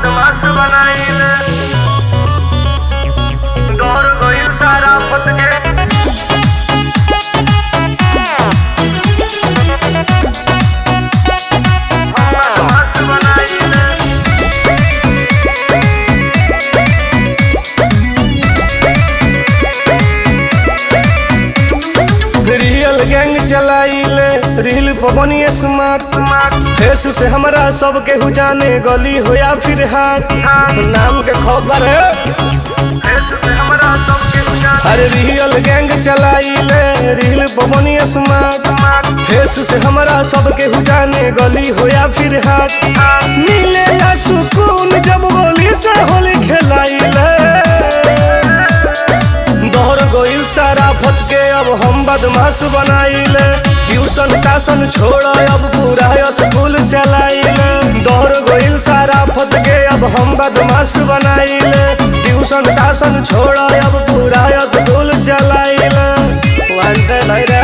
बदमाश बनाइले डर गइल सारा फट के बदमाश बनाइले रियल गैंग चलाइले रील पवनी स्मार्ट फेस से हमरा सबके हु जाने गली हो या फिर हाट नाम के खबर है अरे रियल गैंग चलाइले रील पवनी स्मार्ट फेस से हमरा सबके हु जाने गली हो या फिर हाट मिलेला सुकून जब गोली से होली खेलाइले दौड़ गइल सारा फटके अब हम बदमाश बनाइले ट्यूशन टासन छोड़ अब पूरा स्कूल चलाइले दौड़ गइल सारा फटके अब हम बदमाश बनाइले ट्यूशन टासन छोड़ अब पूरा स्कूल चलाइले वांटेड है रे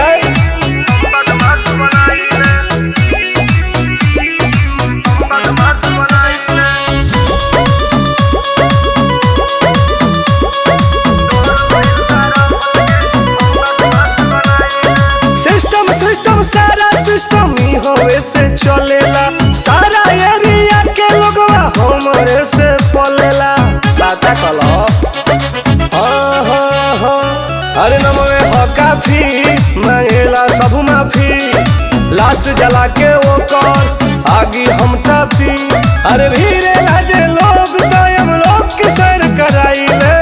बदमाश बनाइले बदमाश बनाइले सिस्टम सारा सिस्टम ही होवे से चलेला सारा एरिया के लोगवा हमरे से पलेला पता कलो अरे नमवे हो काफी मांगेला सब माफी लाश जला के वो कर आगे हम तापी अरे भीरे लाजे लोग तो हम लोग की सैर कराइले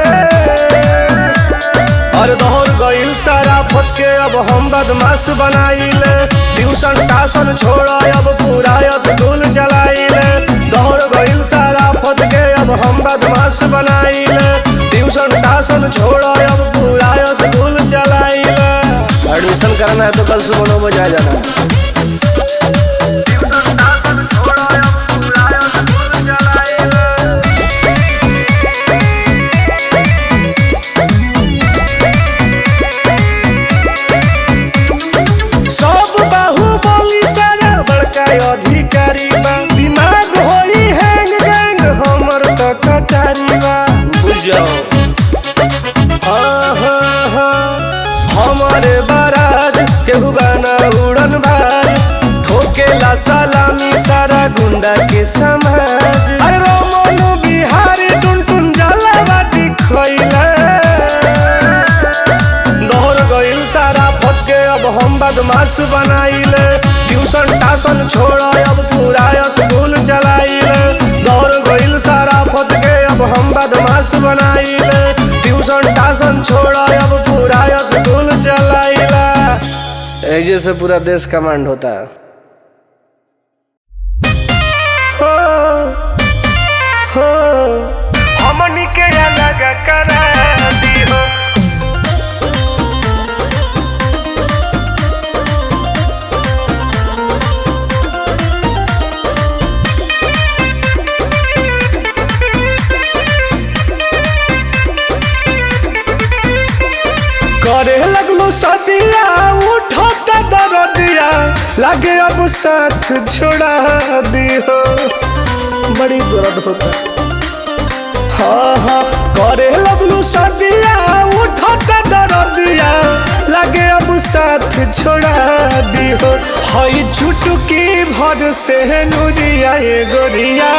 और दौड़ गइल सारा फटके अब हम बदमाश बनाइले ट्यूशन टासन छोड़ अब पूरा स्कूल चलाइले दौड़ गइल सारा फटके अब हम बदमाश बनाइले ट्यूशन टासन छोड़ अब पूरा स्कूल चलाइले एडमिशन करना है तो कल सुबह 9 बजे आ जाना अधिकारी बा दिमाग होई हैंग गैंग हमर तो कटारी बा बुझो हमारे बारात केहू बाना उड़न भाई ठोकेला सलामी सारा गुंडा के समाज अरे रोमन बिहारी टुन टुन जाला बाटी खइला दौड़ गइल सारा फटके अब हम बदमाश बनाइले ट्यूशन टासन छोड़ अब पूरा स्कूल चलाइले दौड़ गइल सारा फटके अब हम बदमाश बनाइले ट्यूशन टासन छोड़ अब पूरा स्कूल चलाइले ऐसे से पूरा देश कमांड होता है हमनी के अलग करा दी हो करे लगलो सदिया उठता दर्दिया लागे अब साथ छोड़ा दी हो बड़ी दर्द होता हाँ करे लगलो सदिया उठता दर्दिया लागे अब साथ छोड़ा दी हो हई चुटकी भर से नुरिया ये गोरिया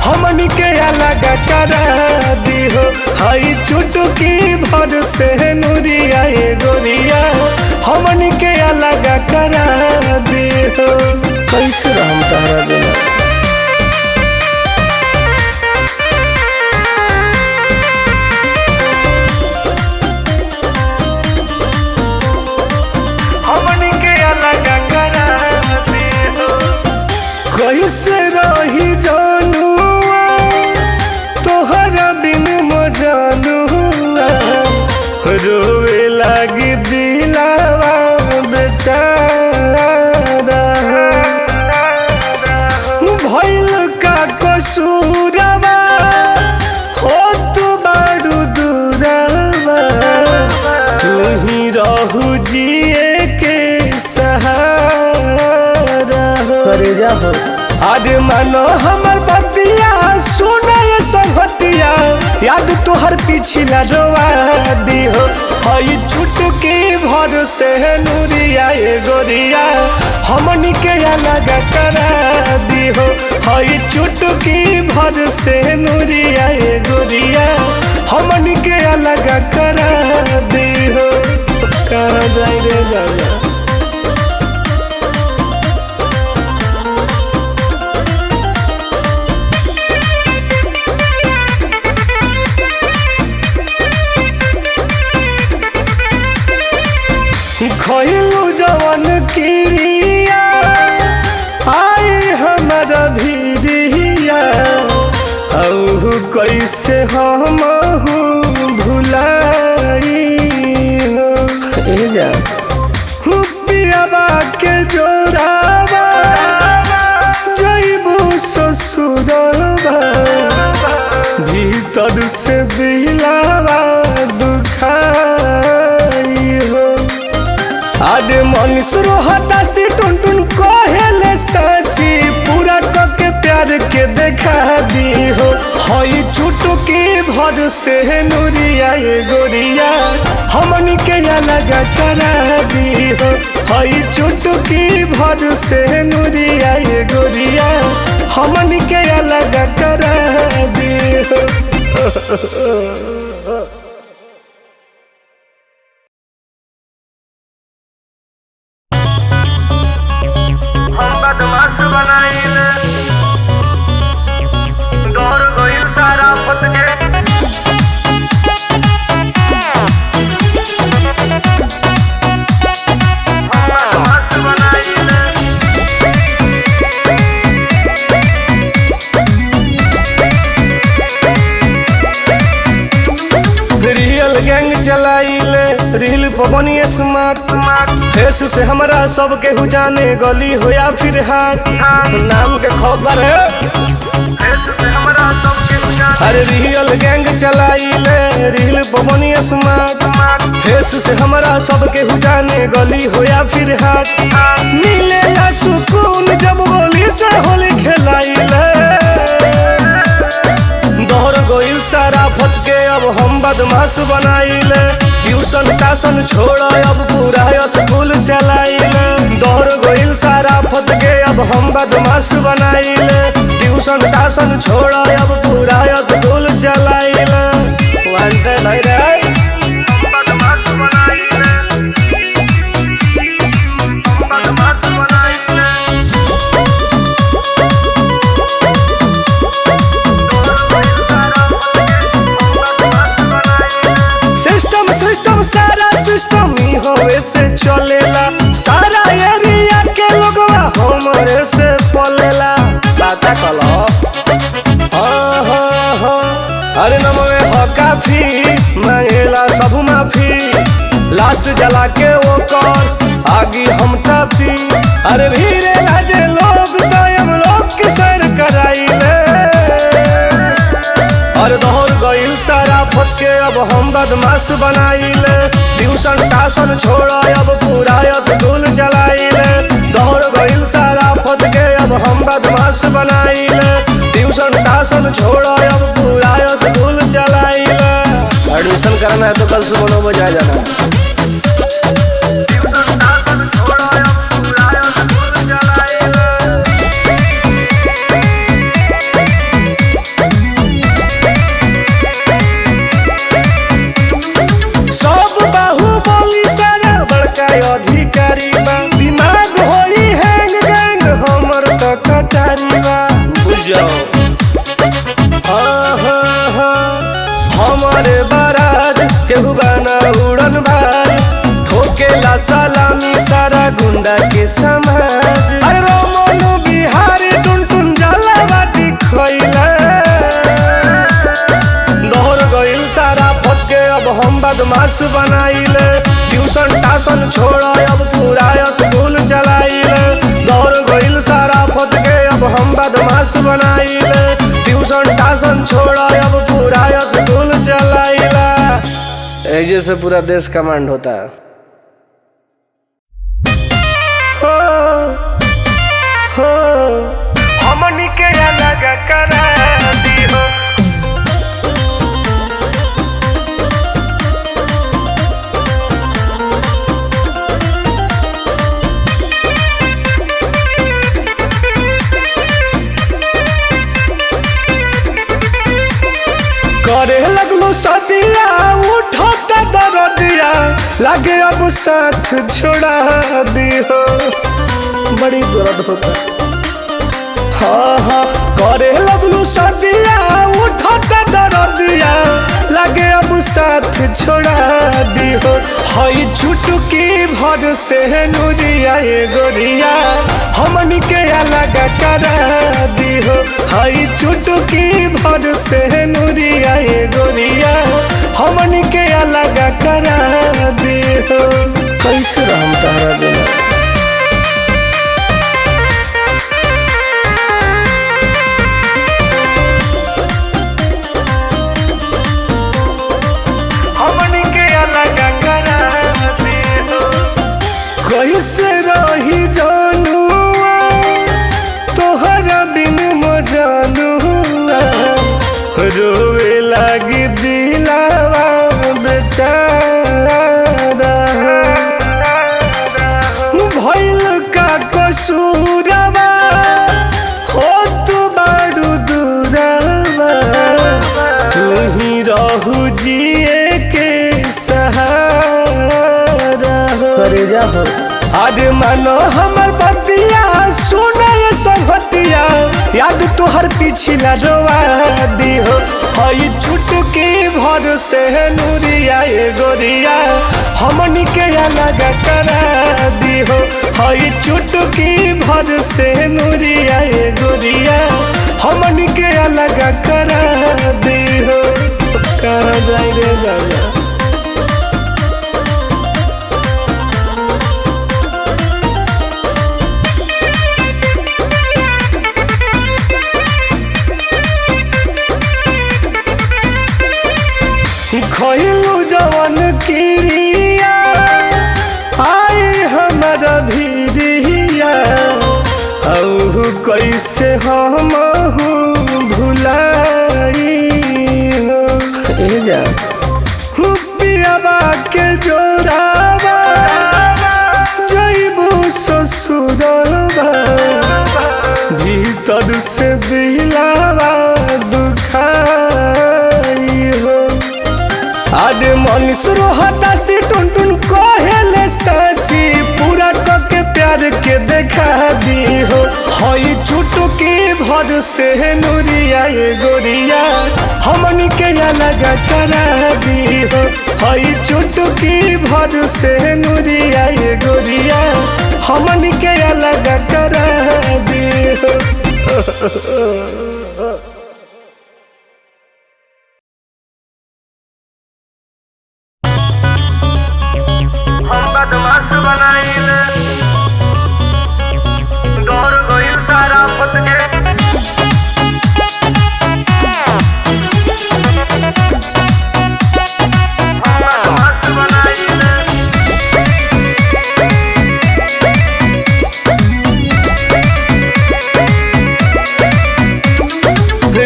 हमनी के अलग करा दी हो हई चुटकी भर से नुरिया ये गोरिया हमनी के अलग करा दी हो कैसे रहम तारा बिना कैसे रही जानुआ तोहरा बिन मजानुआ रोवे लगी दिलावा बेचारा भइल का कसूरवा हो तू बारू दूरवा तू ही रहू जिए के सहारा करे जा हो अरे मानो हमर बतिया सुने संगतिया याद तोहर पिछला रोवा दी हो हई चुटकी भर से नूरिया ए गोरिया हमनी के अलग करा दी हो हई चुटकी भर से नूरिया ए गोरिया हमनी के अलग करा दी हो कहाँ जाए रे दादा। खइलू जवन किरिया आई हमारा भीरिया औ कैसे हम भुलाई हो ए जा पियाबा के जोराबा जइबू ससुरबा भीतर से दिलावा दुखाई हो आदे मनीष रोहता से टुन टुन कहेले सची पूरा करके प्यार के देखा दी हो हई चुटकी भर से नूरिया ए गोरिया हमनी के अलग करा दी हो हई चुटकी भर से नूरिया ए गोरिया हमनी के अलग करा दी हो। बदमाश बनाइले दौड़ गइल सारा फट के बदमाश बनाइले रियल गैंग चलाइले रील पवनी स्मार्ट फेस से हमरा सबके हु जाने गली हो या फिर हाट नाम के खबर है अरे रियल गैंग चलाइले रील पवनी स्मार्ट फेस से हमरा सबके हु जाने गली हो या फिर हाट मिलेला सुकून जब गोली से होली खेलाइले दौड़ गइल सारा फटके अब हम बदमाश बनाइले ट्यूशन टासन छोड़ अब पूरा स्कूल चलाइले दौड़ गइल सारा फटके अब हम बदमाश बनाइले ट्यूशन टासन छोड़ अब पूरा स्कूल चलाइले वांटेड है रे बदमाश बनाइले बदमाश बनाइले सिस्टम सारा सिस्टम ही होवे से चलेला सारा एरिया के लोगवा हमरे से पलेला पता कलो अरे नमवे हो काफी मांगेला सब माफी लाश जला के वो कर आगे हम तापी अरे भीरे लाजे लोग कायम लोग के सैर कराइले और दौड़ गइल सारा फटके अब हम बदमाश बनाइले ट्यूशन टासन छोड़ अब पूरा स्कूल चलाइले दौड़ गइल सारा फटके अब हम बदमाश बनाइले ट्यूशन टासन छोड़ अब पूरा स्कूल चलाइले एडमिशन करना है तो कल सुबह 9 बजे आ जाना। अधिकारी बा दिमाग होई हैंग गैंग हमर त कटारी बा बुझो हमारे बारात केहू बना उड़न भार ठोकेला सलामी सारा गुंडा के समाज अरे रोमनो बिहारी टुन टुन जाला बाटी खइला दौड़ गइल सारा फटके अब हम बदमाश बनाइले ट्यूशन टासन छोड़ अब पूरा स्कूल चलाइले दौड़ गइल सारा फटके अब हम बदमाश बनाइले ट्यूशन टासन छोड़ अब पूरा स्कूल चलाइले ऐसे से पूरा देश कमांड होता है। हम के अलग करा दी हो। करे लगलू सदिया उठता दरदिया लागे अब साथ छोड़ा दी हो। बड़ी दर्द होता हाँ हाँ करे लगलू सदिया उठता दरदिया लागे अब साथ छोड़ा दी हो। हई चुटकी भर से नूरिया ए गोरिया हमनी के अलग करा दी हो। हई चुटकी भर से नूरिया ए गोरिया हमनी के अलग करा दी हो। कैसे रहम तारा बिना कैसे रही जानुआ तोहरा बिन मजानुआ रोवे लगी दिलावा बेचारा भइल का कसूरवा हो तू बारू दूरवा तू ही रहू जिए के सहारा करे जा हो। आज मानो हमर बतिया सुने संगतिया याद तोहर पिछला रोवा दी हो। हई चुटकी भर से नूरिया ए गोरिया हमनी के अलग करा दी हो। हई चुटकी भर से नूरिया ए गोरिया हमनी के अलग करा दी हो। कहाँ जाए रे दादा खइलू जवन किरिया आई हमारा भीरिया औ कैसे हम भुलाई हो जा पियाबा के जोराबा जइबू ससुरबा भीतर से दिलावा दुखाई हो। आज मन शुरू होता सी टुन टुन कहेले साची पूरा करके प्यार के देखा दी हो। हई चुटकी भर से नूरिया ए गोरिया हमनी के अलग करा दी हो। हई चुटकी भर से नूरिया ए गोरिया हमनी के अलग करा दी हो। बदमाश बनाइले दौड़ गइल सारा फत के बदमाश बनाइले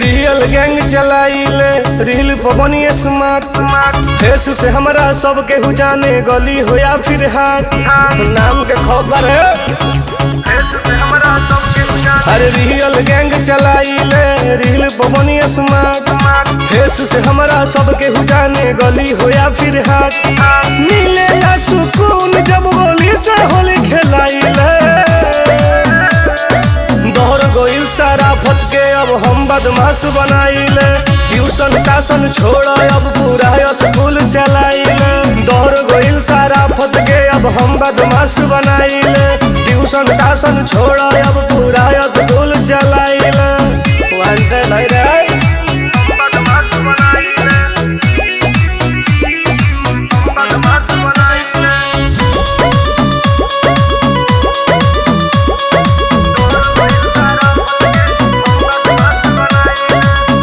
रियल गैंग चलाइले रील पवनी स्मार्ट फेस से हमरा सब केहू जाने गली हो या फिर हाट नाम के खबर है। अरे रियल गैंग चलाइले रील पवनी स्मार्ट फेस से हमरा सब केहू जाने गली हो या फिर हाट मिलेला सुकून जब गोली से होली खेलाइले दौड़ गइल सारा फट के अब हम बदमाश बनाइले ट्यूशन टासन छोड़ अब पूरा स्कूल चलाइले दौड़ गइल सारा फट के अब हम बदमाश बनाइले ट्यूशन टासन छोड़ अब पूरा स्कूल चलाइले वांटेड है रे बदमाश बनाइले बदमाश बनाइले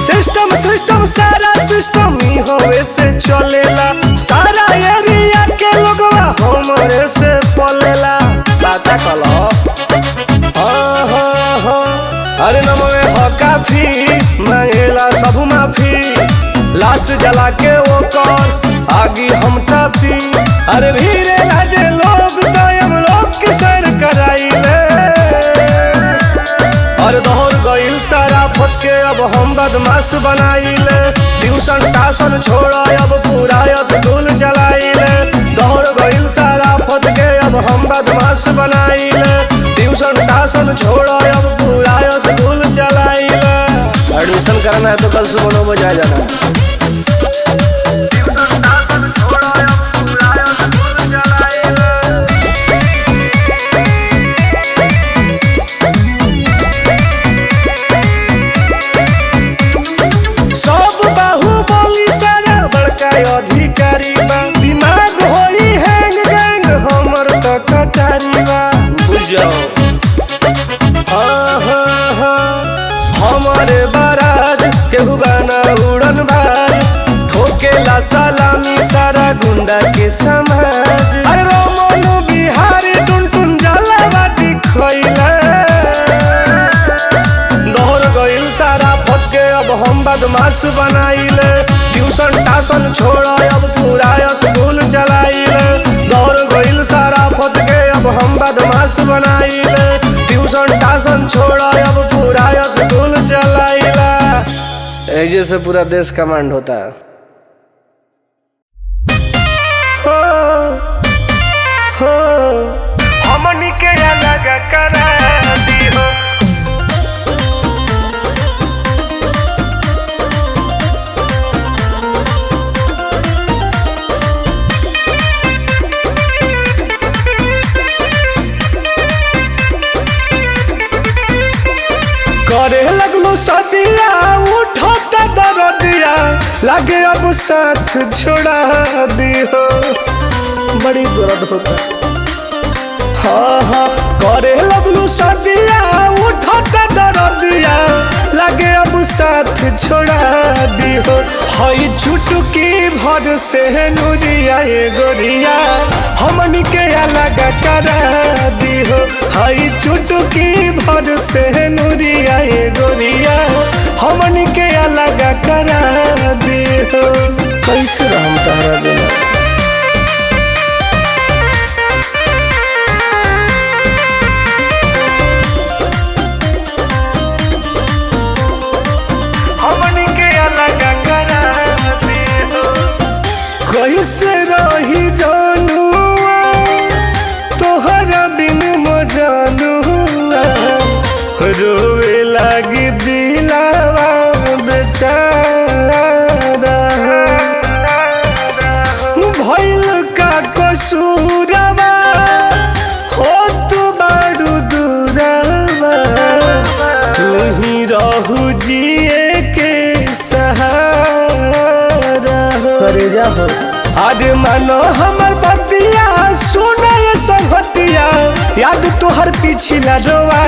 सिस्टम सारा सिस्टम ही होवे से चलेला सारा एरिया के लोगवा हमरे से पलेला पता कलो अरे नमवे हो काफी मांगेला सब माफी, लाश जला के वो कर आगी हम तापी। अरे भीरे लाजे लोग कायम लोग के सर कराइले, और दौड़ गईल सारा फटके अब हम बदमाश बनाइले। ट्यूशन टासन छोड़ा अब पूरा स्कूल चलाइले, दौड़ गईल सारा फटके अब हम बदमाश बनाइले। ट्यूशन टासन छोड़ा अब पूरा स्कूल चलाइले। एडमिशन करना है तो कल सुबह 9 बजे आ जाना। अधिकारी बा दिमाग होई हैंग गैंग हमर तो कटारी बा बुझो। हमारे बारात केहू गाना उड़न बाज, ठोकेला सलामी सारा गुंडा के समाज। अरे रोमनो बिहारी टुन टुन जाला बाटी खोइला, दौड़ गईल सारा फटके अब हम बदमाश बनाइले। ट्यूशन टासन छोड़ा अब पूरा स्कूल चलाइले, दौड़ गईल सारा फटके अब हम बदमाश बनाइले। ट्यूशन टासन छोड़ा अब पूरा स्कूल चलाइले। ऐसे से पूरा देश कमांड होता है। हमनी के अलग करा दिहो, करे लगलो सदिया उठता दरदिया, लागे अब साथ छोड़ा दिहो, बड़ी दर्द होता। हाँ करे लगलो सदिया उठता दरदिया, लागे अब साथ छोड़ा दिहो। हई चुटकी भर से नुरिया ये गोरिया हमनी के अलग करा दिहो। हई चुटकी भर से नुरिया ये गोरिया हमनी के अलग करा दिहो। कैसे रहम तारा बिना, हमनी के अलग करा दिहो। कैसे रही जानुआ तोहरा बिन मजानुआ, रोवे लागी दिलावा बेचारा। भइल का कसूरवा हो तू बारू दूरवा, तू ही रहू जिए के सहारा। करे जा हो आदे मानो हमर बतिया सुने संगतिया, याद तोहर पिछला रोवा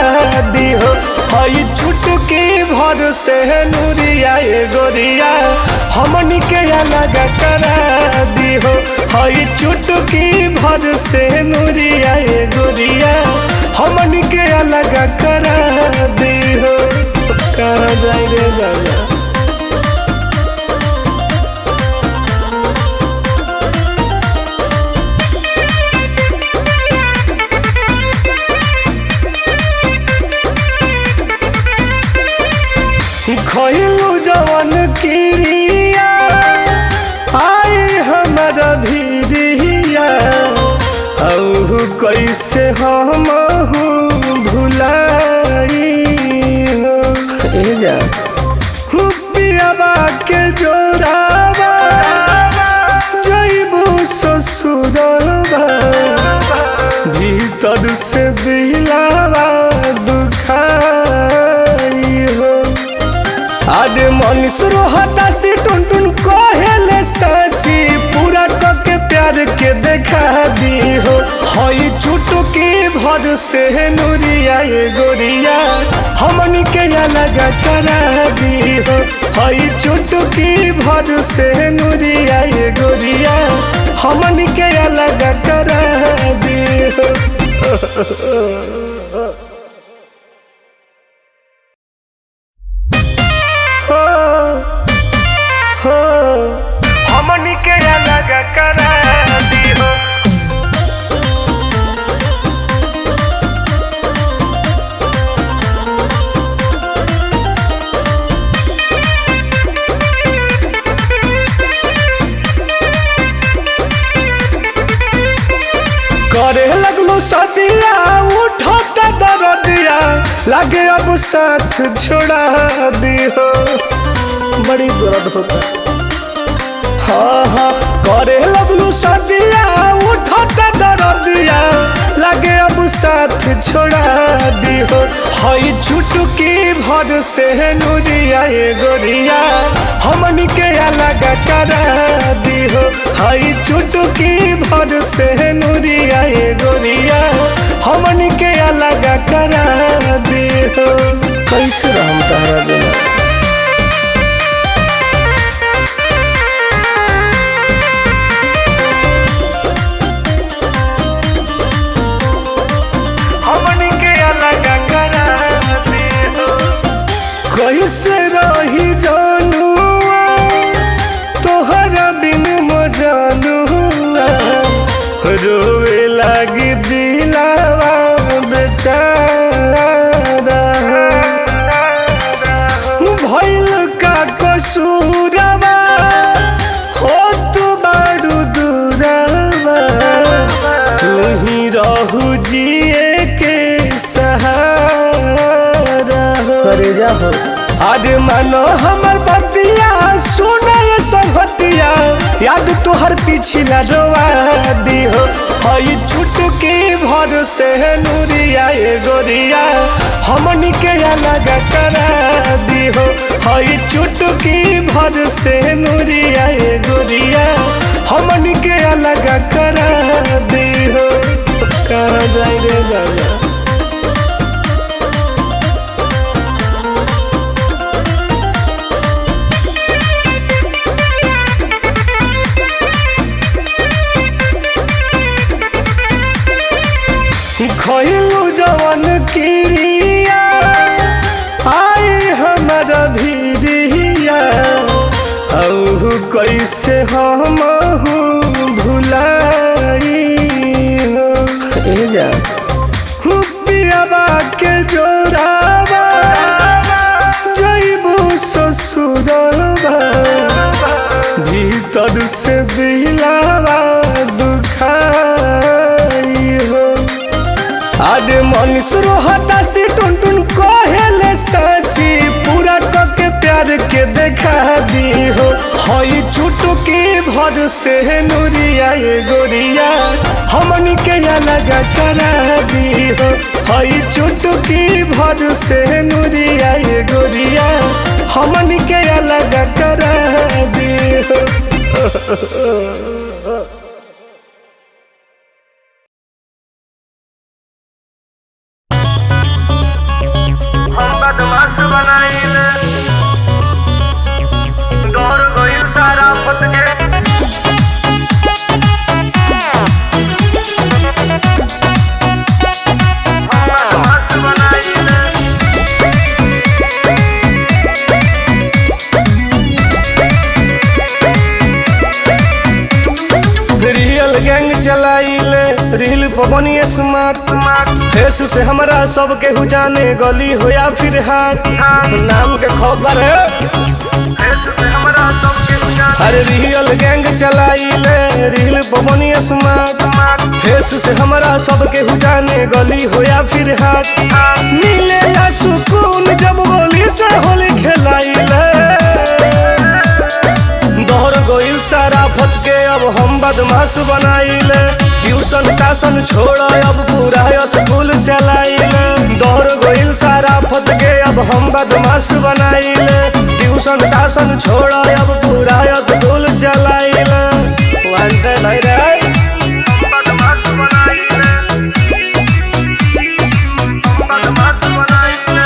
दिहो। हई चुटकी भर से नुरिया ये गोरिया हमनी के अलग करा दिहो। हई चुटकी भर से नुरिया ये गोरिया हमनी के अलग करा दिहो। कहाँ जाए रे दादा, खइलू जवन किरिया आई हमारा भीरिया, औ कैसे हम भुलाई हो। जा पियाबा के जोराबा जइबू ससुरबा, भीतर से दिलावा दुखाई हो। आदे मनीष रोहता से टुन टुन कहेले सची, पूरा करके प्यार के देखा दी हो। हई चुटकी भर से नुरिया ये गोरिया हमनी के अलग करा दी हो। हई चुटकी भर से नुरिया ये गोरिया हमनी के अलग करा दी हो। लागे अब साथ छोड़ा दी हो। बड़ी दर्द होता हाँ हाँ करे लगलू सदिया उठता दर्दिया लागे अब साथ छोड़ा दी हो। हई चुटकी भर से नूरिया ये गोरिया हमनी के अलग करा दी हो। हई चुटकी भर से नूरिया ये गोरिया हमनी के अलग करा दी हो। कैसे रहम तारा बिना कैसे रही जानुआ तोहरा बिन मजानुआ रोवे लगी दिलावा बेचारा भइल का कसूरवा हो तू बारू दूरवा तू ही रहू जिए के सहारा करे जा हो। अरे मानो हमर बतिया सुने संगतिया याद तोहर पिछला रोवा दी हो। हई चुटकी भर से नूरिया ये गोरिया हमनी के अलग करा दी हो। हई चुटकी भर से नूरिया ये गोरिया हमनी के अलग करा दी हो। कहाँ जाए रे बाबा खइलू जवन किरिया आई हमारा भीरिया औ कैसे हम भुलाई हो। जा पियाबा के जोराबा जइबू ससुरबा भीतर से दिलावा दुखाई हो। आदे मनीष रोहता से टुन टुन कहेले सची पूरा के प्यार के देखा दी हो। हई चुटकी भर से नूरिया ये गोरिया हमनी के अलग करा दी हो। हई चुटकी भर से नूरिया ये गोरिया हमनी के अलग करा दी हो। बदमाश बनाइले दौड़ गइल सारा फट के बदमाश बनाइले रियल गैंग चलाइले रील पवनी स्मार्ट फेस से हमरा सबके हु जाने गली हो या फिर हाट नाम के खबर है। अरे रियल गैंग चलाइले रील पवनी स्मार्ट फेस से हमरा सबके हु जाने गली हो या फिर हाट मिलेला सुकून जब गोली से होली खेलाइले दौड़ गइल सारा फटके अब हम बदमाश बनाइले ट्यूशन टासन छोड़ अब पूरा स्कूल चलाइले दौड़ गइल सारा फटके अब हम बदमाश बनाइले ट्यूशन टासन छोड़ अब पूरा स्कूल चलाइले वांटेड है रे बदमाश बनाइले बदमाश बनाइले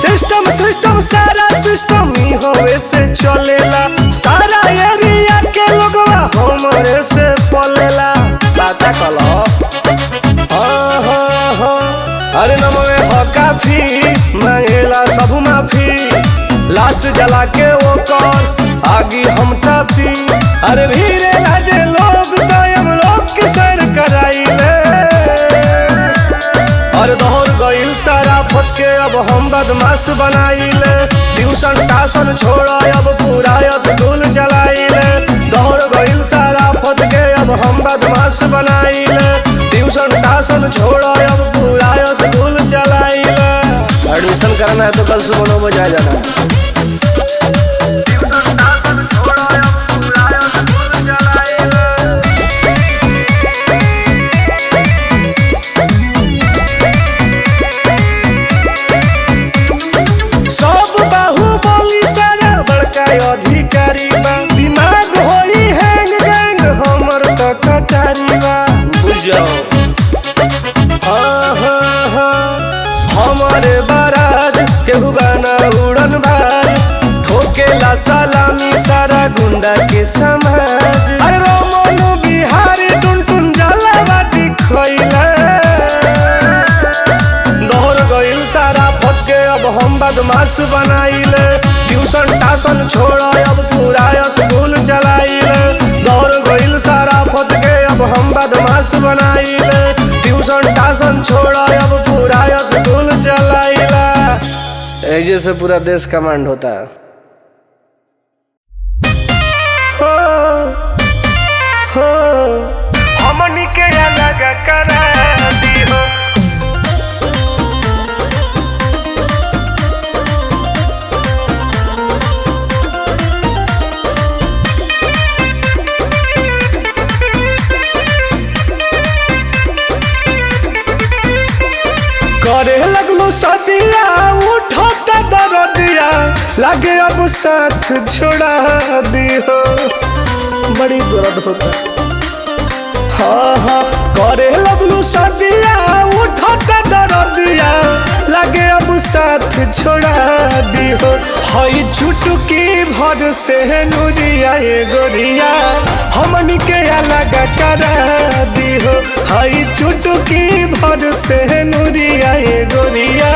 सिस्टम सारा सिस्टम ही होवे से चलेला सारा एरिया के लोगवा हमरे से पलेला बाता कलो अरे नमवे हो काफी मांगेला सब माफी लाश जला के वो कर आगी हम तापी अरे भीरे लाजे लोग तो हम लोग के सर कराइले और दौड़ गइल सारा फटके अब हम बदमाश बनाइले ट्यूशन टासन छोड़ अब पूरा स्कूल चलाइले दौड़ गइल सारा फट के अब हम बदमाश बनाइले ट्यूशन टाशन छोड़ा अब पूरा स्कूल चलाइले एडमिशन करना है तो कल सुबह 9 बजे आ जाना अधिकारी बा दिमाग होई हैंग गैंग हमर तो कटारी बा बुझाओ हमारे बारात केहू बाना उड़न बाज ठोकेला सलामी सारा गुंडा के समाज अरे रोमन बिहारी टुन टुन जलावा दिखइला दौड़ गइल सारा फट के अब हम बदमाश बनाइले ट्यूशन टाशन छोड़ा अब पूरा स्कूल चलाइले दौड़ गइल सारा फट के अब हम बदमाश बनाइले ट्यूशन टाशन छोड़ा अब पूरा स्कूल चलाइले ऐसे से पूरा देश कमांड होता है हमनी के अलग करा दिहो करे लगलो सदिया उठत दरदिया लागे अब साथ छोड़ा दिहो बड़ी दर्द होता हाँ करे लगलो सदिया उठत दरदिया लागे अब साथ छोड़ा दिहो हई चुटकी भर से नुरिया ए गोरिया हमनी के अलग करा दिहो हई चुटकी भर से नुरिया ए गोरिया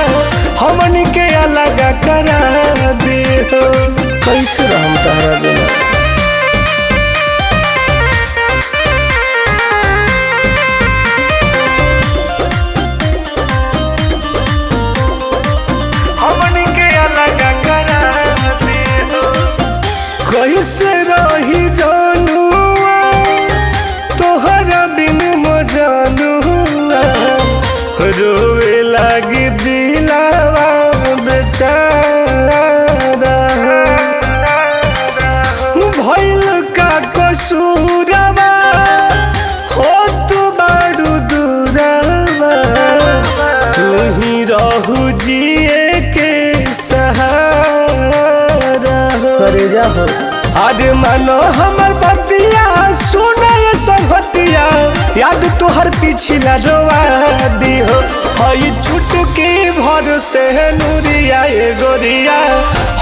हमनी के अलग करा दिहो कैसे रहम तारा बिना कैसे रही जानुआ तोहरा बिन मजानुआ रोवे लगी दिलावा बेचारा भइल का कसूरवा हो तू बारू दूरवा तू ही रहू जिए के सहारा करे जा हो आज मानो हमर बतिया सुने संगतिया याद तोहर पिछला रोवा दिहो हई चुटकी भर से नुरिया ए गोरिया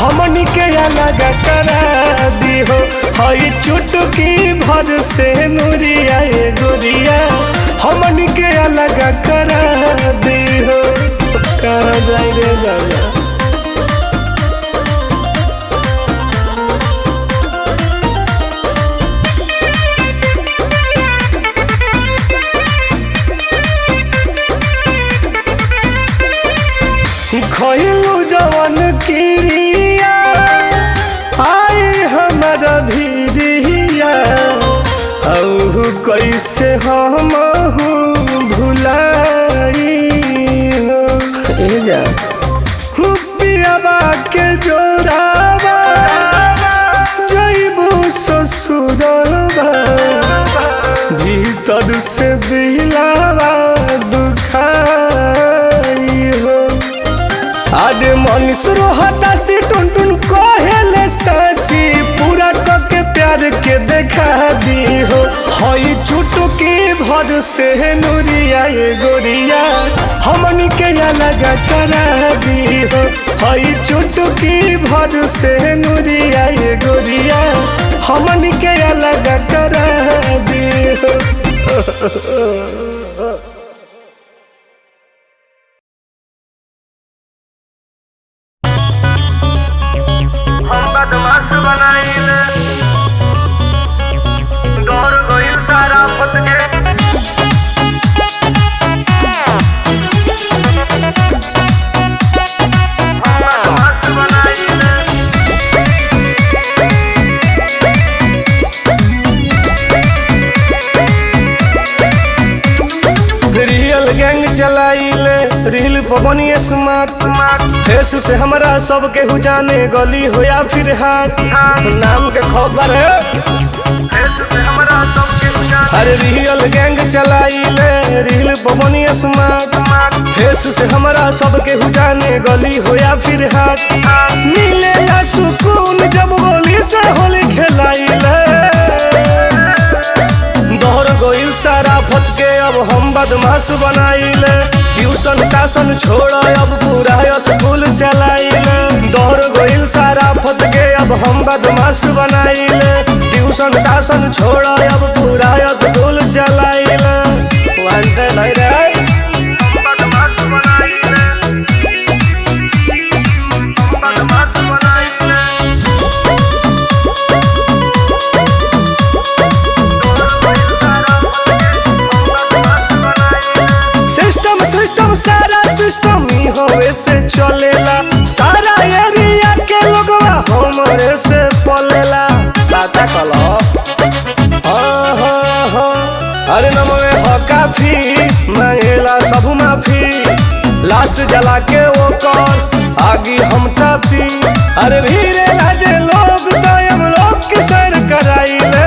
हमनी के अलग करा दिहो हई चुटकी भर से नुरिया ए गोरिया हमनी के अलग करा दिहो कहाँ जाए रे बाबा खइलू जवन किरिया आई हमारा भीरिया औ कैसे हम भुलाई हो जा पियाबा के जोराबा जइबू ससुरबा भीतर से दिलावा दुखाई हो आज मनुष्य रोहता से टुन टुन कहेले सची पूरा के प्यार के देखा दी हो हई चुटकी भर से नुरिया ए गोरिया हमनी के अलग करा दी हो हई चुटकी भर से नुरिया ए गोरिया हमनी के अलग करा दी हो बदमाश बनाइले दौड़ गइल सारा फट के बदमाश बनाइले पवनी स्मार्ट फेस से हमरा सब केहू जाने गली हो या फिर हाट नाम के खबर है अरे रियल गैंग चलाइले रील पवनी स्मार्ट फेस से हमरा सब केहू जाने गली हो या फिर हाट मिलेला सुकून जब गोली से होली खेलाइले दोहर गोइल सारा फटके अब हम बदमाश बनाइले ट्यूशन टासन छोड़ अब पूरा स्कूल चलाइले दोहर गोइल सारा फटके अब हम बदमाश बनाइले ट्यूशन टासन छोड़ अब पूरा स्कूल चलाइले वांटेड है रे सिस्टम सारा सिस्टम ही होवे से चलेला सारा एरिया के लोगवा हमरे से पलेला पता कलो अरे नमवे हो काफी मांगेला सब माफी लाश जला के वो कर आगे हम तापी अरे भीरे लाजे लोग तो हम लोग की सैर कराइले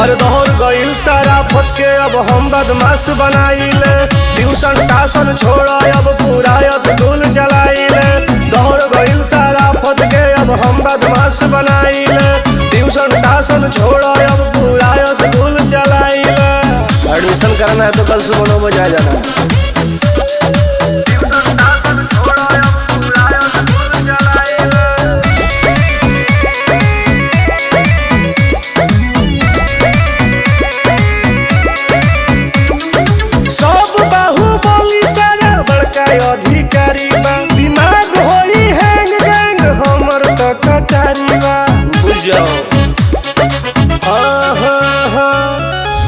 और दोहर गइल सारा फटके अब हम बदमाश बनाइले ट्यूशन टासन छोड़ अब पूरा स्कूल चलाइले दोहर गइल सारा फटके अब हम बदमाश बनाइले ट्यूशन टासन छोड़ अब पूरा स्कूल चलाइले एडमिशन करना है तो कल सुबह 9 बजे आ जाना अधिकारी बा दिमाग होई हैंग गैंग हमर तो कटारी बा बुझो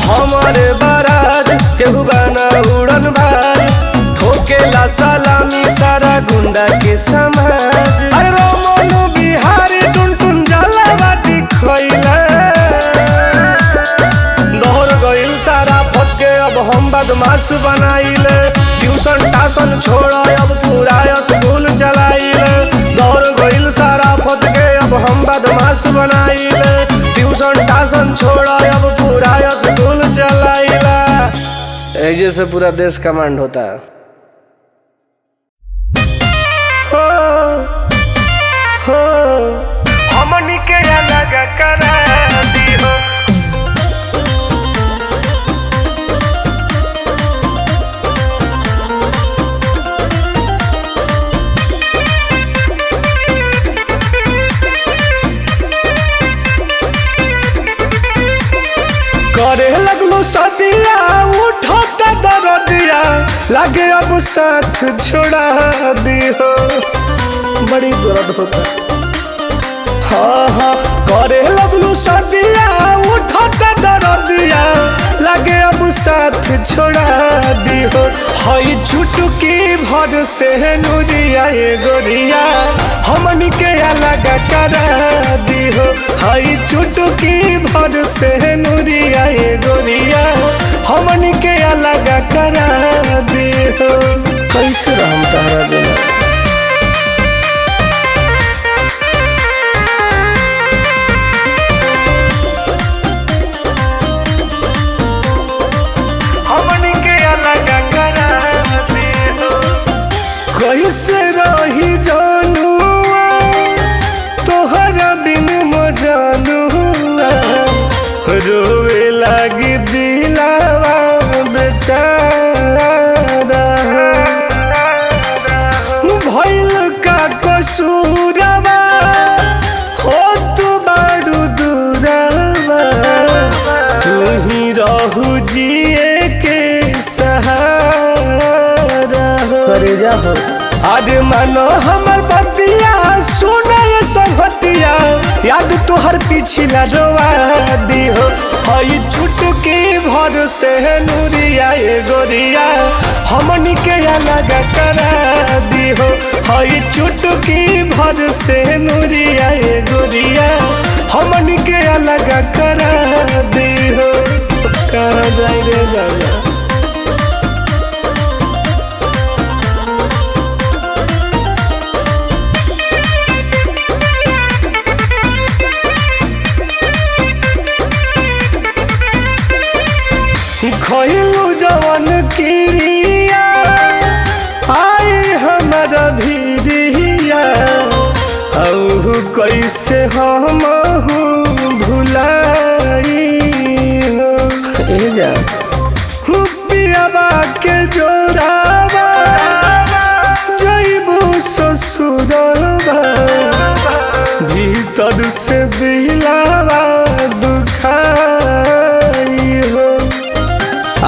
हमारे बारात केहू बाना उड़न भाई ठोकेला सलामी सारा गुंडा के समाज अरे रोमन बिहारी टुन टुन जाला बाटी खइला दोहर गइल सारा फटके अब हम बदमाश बनाइले ट्यूशन टासन छोड़ अब पूरा स्कूल चलाइले दौड़ गइल सारा फटके अब हम बदमाश बनाइले ट्यूशन टासन छोड़ अब पूरा स्कूल चलाइले ऐसे से पूरा देश कमांड होता है हमनी के अलग करा दी हो करे लगलो सदिया उठता दरदिया लागे अब साथ छोड़ा दी हो बड़ी दर्द होता हाँ करे लगलो सदिया उठता दरदिया लागे अब साथ छोड़ा दी हो हई चुटकी भर से नुरिया ए गोरिया हमनी के अलग करा दी हो हई चुटकी भर से नुरिया ए गोरिया हमनी के अलग करा दी हो कैसे रहम तारा बिना कैसे रही जानुआ तोहरा बिन मजानुआ रोवे लगी दिलावा बेचारा भइल का कसूरवा हो तू बारू दूरवा तू ही रहू जिए के सहारा करे जा हो आदि मानो हमर बतिया सुने संगतिया याद तोहर पिछला रोवा दी हो हई चुटकी भर से नुरिया ए गोरिया हमनी के अलग करा दी हो हई चुटकी भर से नुरिया ए गोरिया हमनी के अलग करा दी हो कहाँ जाए रे दादा कैसे हम भुलाई हो ए जा पियावा के जोरावा जइबू ससुरवा भीतर से दिलावा दुखाई हो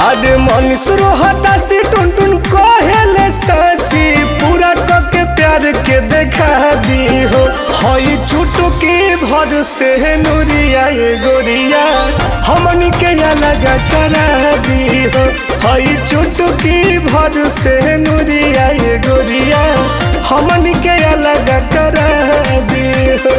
आदे मनीष रोहता से टुन टुन कहेले साची पूरा के प्यार के देखा दी हो हई चुटकी भर से नूरिया ये गोरिया हमनी के अलग करा दी हो हई चुटकी भर से नूरिया ये गोरिया हमनी के अलग करा दी हो